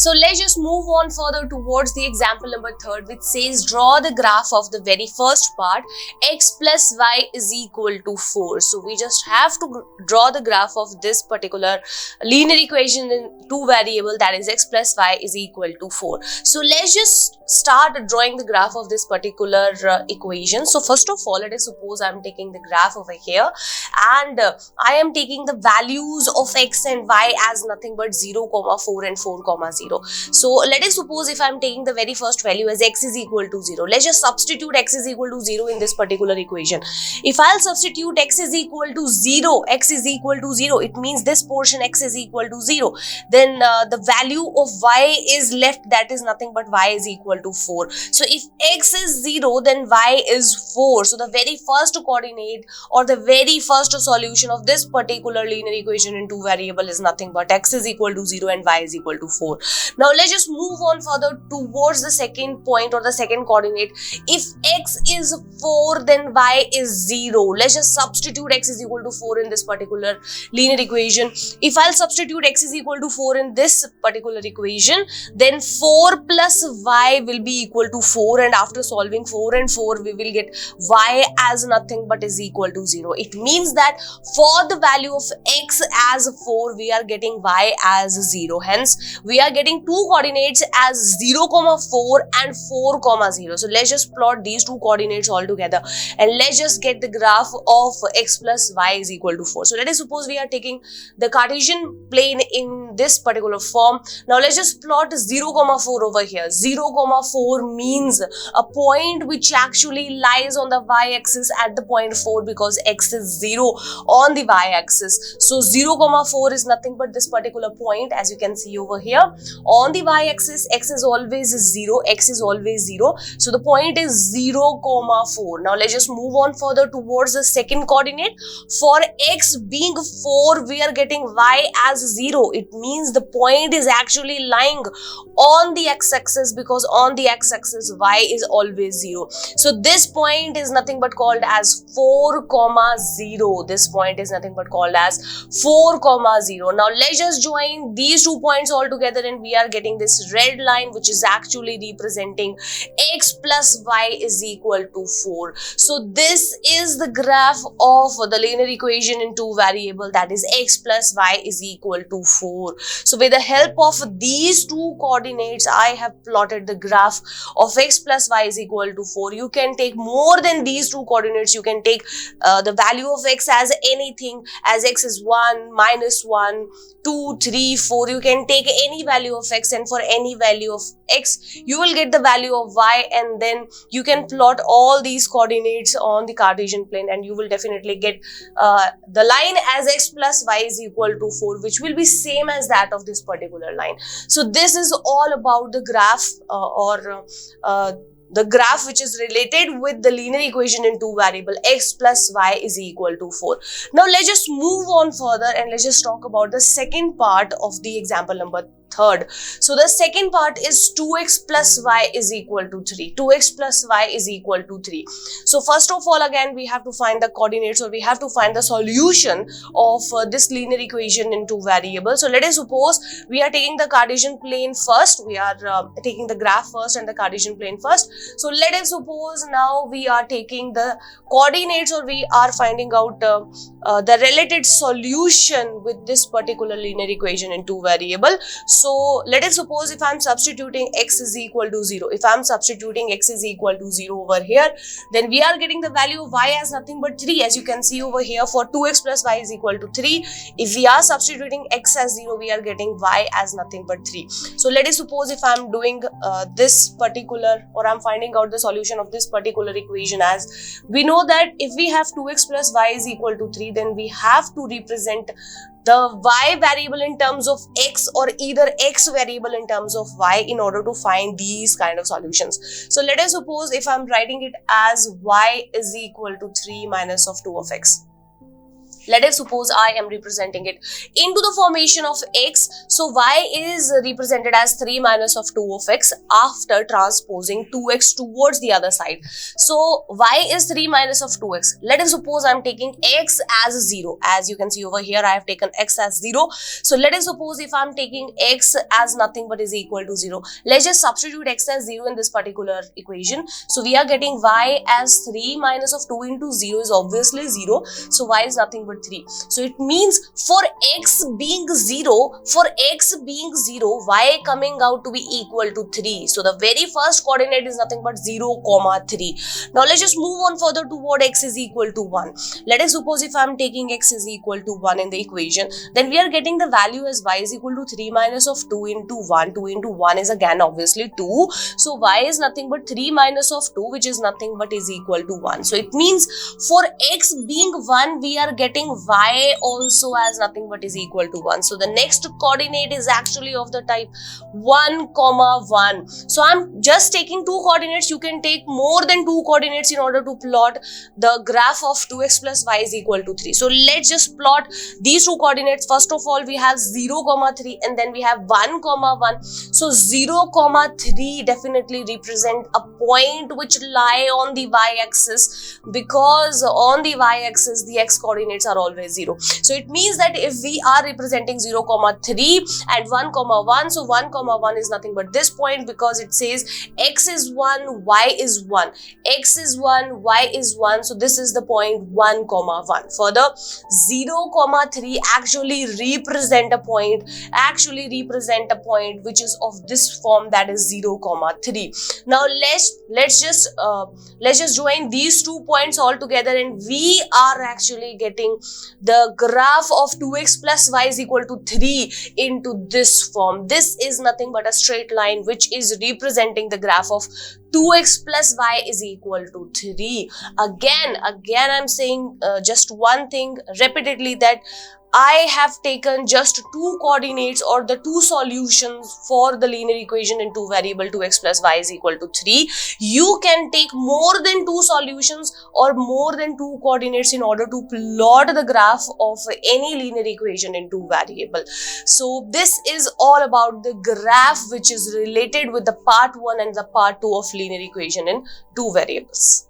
So let's just move on further towards the example number 3, which says draw the graph of the very first part, x plus y is equal to 4. So we just have to draw the graph of this particular linear equation in 2 variable, that is x plus y is equal to 4. So let's just start drawing the graph of this particular equation. So first of all, let us suppose I am taking the graph over here, and I am taking the values of x and y as nothing but 0, 4 and 4, 0. So let us suppose if I am taking the very first value as x is equal to 0. Let's just substitute x is equal to 0 in this particular equation. If I'll substitute x is equal to 0, it means this portion x is equal to 0. Then the value of y is left, that is nothing but y is equal to 4. So if x is 0, then y is 4. So the very first coordinate or the very first solution of this particular linear equation in 2 variable is nothing but x is equal to 0 and y is equal to 4. Now let's just move on further towards the second point or the second coordinate. If x is 4, then y is 0. Let's just substitute x is equal to 4 in this particular linear equation. If I'll substitute x is equal to 4 in this particular equation, then 4 plus y will be equal to 4, and after solving 4 and 4, we will get y as nothing but is equal to 0. It means that for the value of x as 4, we are getting y as 0. Hence, we are getting two coordinates as 0, 4 and 4, 0. So let's just plot these two coordinates all together, and let's just get the graph of x plus y is equal to 4. So let us suppose we are taking the Cartesian plane in this particular form. Now let's just plot 0, 4 over here. 0, 4 means a point which actually lies on the y-axis at the point 4, because x is 0 on the y-axis. So 0, 4 is nothing but this particular point, as you can see over here. On the y-axis, x is always 0, x is always 0. So the point is 0, 4. Now let's just move on further towards the second coordinate. For x being 4, we are getting y as 0. It means the point is actually lying on the x-axis, because on the x-axis y is always 0. So this point is nothing but called as 4, 0. This point is nothing but called as 4, 0. Now let's just join these 2 points all together, and we are getting this red line which is actually representing x plus y is equal to 4. So this is the graph of the linear equation in 2 variable, that is x plus y is equal to 4. So with the help of these 2 coordinates, I have plotted the graph of x plus y is equal to 4. You can take more than these 2 coordinates. You can take the value of x as anything, as x is 1, -1, 2, 3, 4. You can take any value of x, and for any value of x, you will get the value of y, and then you can plot all these coordinates on the Cartesian plane, and you will definitely get the line as x plus y is equal to 4, which will be same as that of this particular line. So this is all about the graph the graph which is related with the linear equation in 2 variable, x plus y is equal to 4. Now let's just move on further, and let's just talk about the second part of the example number 3. So the second part is 2x plus y is equal to 3. 2x plus y is equal to 3. So first of all, again, we have to find the coordinates, or we have to find the solution of this linear equation in 2 variables. So let us suppose we are taking the Cartesian plane first. We are taking the graph first and the Cartesian plane first. So let us suppose now we are taking the coordinates, or we are finding out the related solution with this particular linear equation in 2 variable. So let us suppose if I am substituting x is equal to 0. If I am substituting x is equal to 0 over here, then we are getting the value of y as nothing but 3. As you can see over here, for 2x plus y is equal to 3. If we are substituting x as 0, we are getting y as nothing but 3. So let us suppose if I am doing this particular, or I am finding out the solution of this particular equation, as we know that if we have 2x plus y is equal to 3, then we have to represent the y variable in terms of x, or either x variable in terms of y, in order to find these kind of solutions. So let us suppose if I am writing it as y is equal to 3 minus of 2 of x. Let us suppose I am representing it into the formation of x. So y is represented as 3 minus of 2 of x after transposing 2x towards the other side. So y is 3 minus of 2x. Let us suppose I am taking x as 0. As you can see over here, I have taken x as 0. So let us suppose if I am taking x as nothing but is equal to 0. Let's just substitute x as 0 in this particular equation. So we are getting y as 3 minus of 2 into 0 is obviously 0. So y is nothing but 3. So it means for x being 0, y coming out to be equal to 3. So the very first coordinate is nothing but 0, 3. Now let's just move on further toward x is equal to 1. Let us suppose if I am taking x is equal to 1 in the equation, then we are getting the value as y is equal to 3 minus of 2 into 1. 2 into 1 is again obviously 2. So y is nothing but 3 minus of 2, which is nothing but is equal to 1. So it means for x being 1, we are getting y also as nothing but is equal to 1. So the next coordinate is actually of the type 1, 1. So I'm just taking two coordinates. You can take more than two coordinates in order to plot the graph of 2x plus y is equal to 3. So let's just plot these two coordinates. First of all, we have 0, 3 and then we have 1, 1. So 0, 3 definitely represent a point which lie on the y-axis, because on the y-axis the x coordinates are always 0. So it means that if we are representing 0, 3 and 1, 1, so 1, 1 is nothing but this point, because it says x is 1, y is 1. X is 1, y is 1. So this is the point 1, 1. Further, 0, 3 actually represent a point which is of this form, that is 0, 3. Now let's just join these 2 points all together, and we are actually getting the graph of 2x plus y is equal to 3 into this form. This is nothing but a straight line which is representing the graph of 2x plus y is equal to 3. Again I'm saying just one thing repeatedly, that I have taken just two coordinates or the two solutions for the linear equation in two variable 2x plus y is equal to 3. You can take more than two solutions or more than two coordinates in order to plot the graph of any linear equation in two variable. So this is all about the graph which is related with the part 1 and the part 2 of linear equation in two variables.